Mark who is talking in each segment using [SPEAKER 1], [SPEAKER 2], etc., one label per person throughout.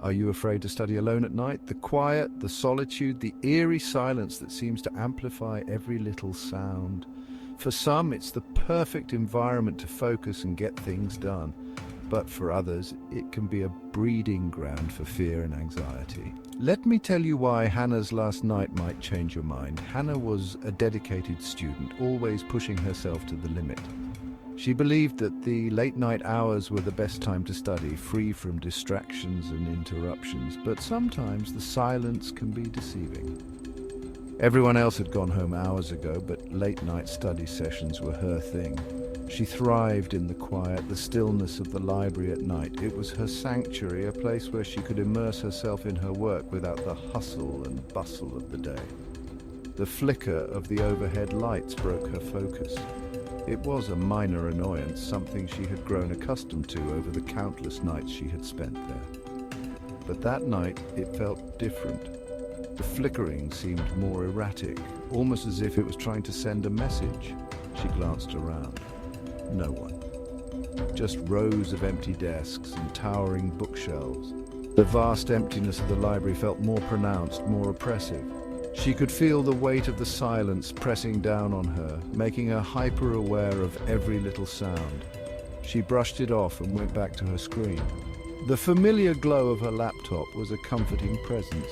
[SPEAKER 1] Are you afraid to study alone at night? The quiet, the solitude, the eerie silence that seems to amplify every little sound. For some, it's the perfect environment to focus and get things done. But for others, it can be a breeding ground for fear and anxiety. Let me tell you why Hannah's last night might change your mind. Hannah was a dedicated student, always pushing herself to the limit. She believed that the late-night hours were the best time to study, free from distractions and interruptions, but sometimes the silence can be deceiving. Everyone else had gone home hours ago, but late-night study sessions were her thing. She thrived in the quiet, the stillness of the library at night. It was her sanctuary, a place where she could immerse herself in her work without the hustle and bustle of the day. The flicker of the overhead lights broke her focus. It was a minor annoyance, something she had grown accustomed to over the countless nights she had spent there. But that night, it felt different. The flickering seemed more erratic, almost as if it was trying to send a message. She glanced around. No one. Just rows of empty desks and towering bookshelves. The vast emptiness of the library felt more pronounced, more oppressive. She could feel the weight of the silence pressing down on her, making her hyper-aware of every little sound. She brushed it off and went back to her screen. The familiar glow of her laptop was a comforting presence,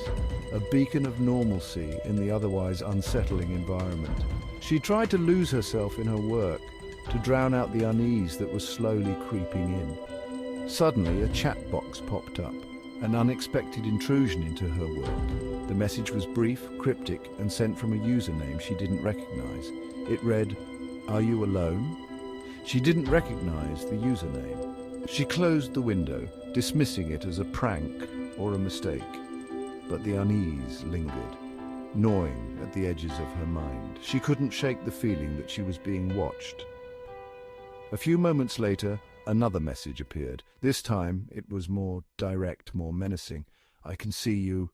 [SPEAKER 1] a beacon of normalcy in the otherwise unsettling environment. She tried to lose herself in her work, to drown out the unease that was slowly creeping in. Suddenly, a chat box popped up, an unexpected intrusion into her world. The message was brief, cryptic, and sent from a username she didn't recognize. It read, "Are you alone?" She didn't recognize the username. She closed the window, dismissing it as a prank or a mistake. But the unease lingered, gnawing at the edges of her mind. She couldn't shake the feeling that she was being watched. A few moments later, another message appeared. This time, it was more direct, more menacing. "I can see you."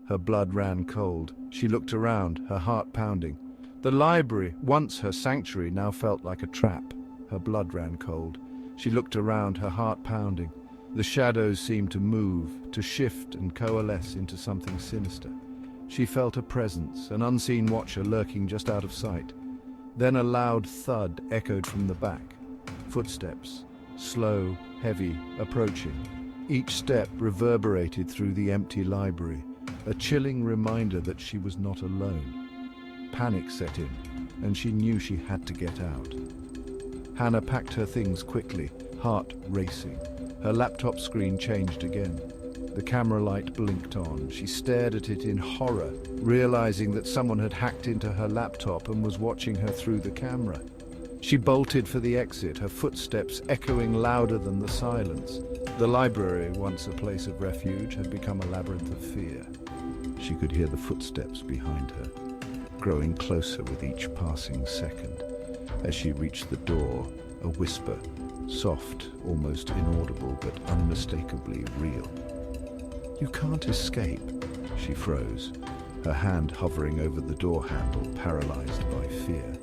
[SPEAKER 1] Her blood ran cold. She looked around, her heart pounding. The library, once her sanctuary, now felt like a trap. Her blood ran cold. She looked around, her heart pounding. The shadows seemed to move, to shift and coalesce into something sinister. She felt a presence, an unseen watcher lurking just out of sight. Then a loud thud echoed from the back. Footsteps, slow, heavy, approaching. Each step reverberated through the empty library, a chilling reminder that she was not alone. Panic set in, and she knew she had to get out. Hannah packed her things quickly, heart racing. Her laptop screen changed again. The camera light blinked on. She stared at it in horror, realizing that someone had hacked into her laptop and was watching her through the camera. She bolted for the exit, her footsteps echoing louder than the silence. The library, once a place of refuge, had become a labyrinth of fear. She could hear the footsteps behind her, growing closer with each passing second. As she reached the door, a whisper, soft, almost inaudible, but unmistakably real. "You can't escape." She froze, her hand hovering over the door handle, paralyzed by fear.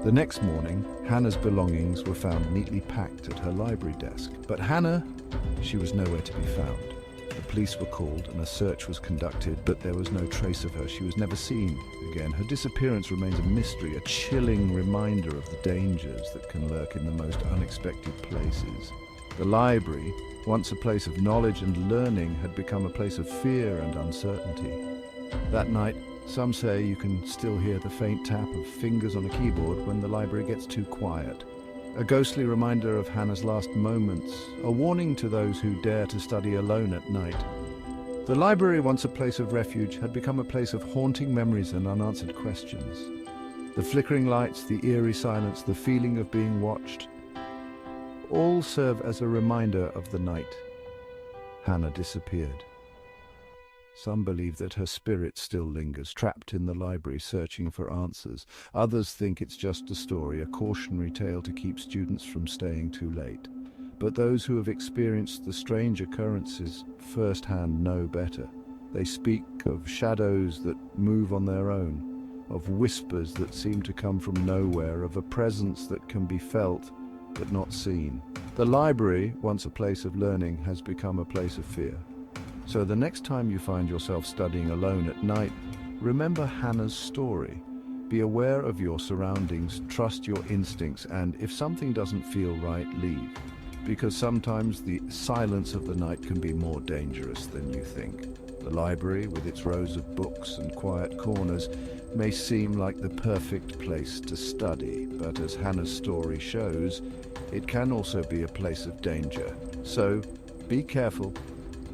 [SPEAKER 1] The next morning, Hannah's belongings were found neatly packed at her library desk. But Hannah, she was nowhere to be found. The police were called and a search was conducted, but there was no trace of her. She was never seen again. Her disappearance remains a mystery, a chilling reminder of the dangers that can lurk in the most unexpected places. The library, once a place of knowledge and learning, had become a place of fear and uncertainty. That night, some say you can still hear the faint tap of fingers on a keyboard when the library gets too quiet. A ghostly reminder of Hannah's last moments, a warning to those who dare to study alone at night. The library, once a place of refuge, had become a place of haunting memories and unanswered questions. The flickering lights, the eerie silence, the feeling of being watched, all serve as a reminder of the night Hannah disappeared. Some believe that her spirit still lingers, trapped in the library, searching for answers. Others think it's just a story, a cautionary tale to keep students from staying too late. But those who have experienced the strange occurrences firsthand know better. They speak of shadows that move on their own, of whispers that seem to come from nowhere, of a presence that can be felt but not seen. The library, once a place of learning, has become a place of fear. So the next time you find yourself studying alone at night, remember Hannah's story. Be aware of your surroundings, trust your instincts, and if something doesn't feel right, leave. Because sometimes the silence of the night can be more dangerous than you think. The library, with its rows of books and quiet corners, may seem like the perfect place to study, but as Hannah's story shows, it can also be a place of danger. So, be careful,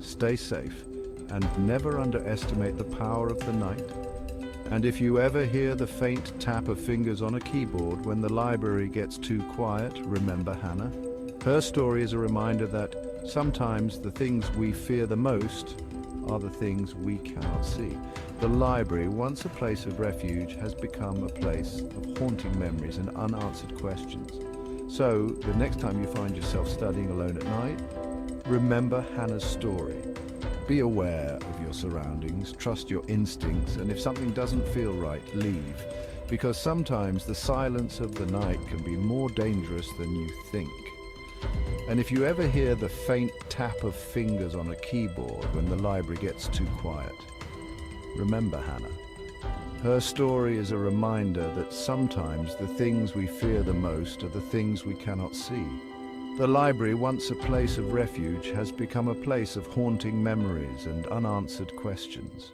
[SPEAKER 1] stay safe, and never underestimate the power of the night. And if you ever hear the faint tap of fingers on a keyboard when the library gets too quiet, remember Hannah. Her story is a reminder that sometimes the things we fear the most are the things we cannot see. The library, once a place of refuge, has become a place of haunting memories and unanswered questions. So, the next time you find yourself studying alone at night, remember Hannah's story. Be aware of your surroundings, trust your instincts, and if something doesn't feel right, leave. Because sometimes the silence of the night can be more dangerous than you think. And if you ever hear the faint tap of fingers on a keyboard when the library gets too quiet, remember Hannah. Her story is a reminder that sometimes the things we fear the most are the things we cannot see. The library, once a place of refuge, has become a place of haunting memories and unanswered questions.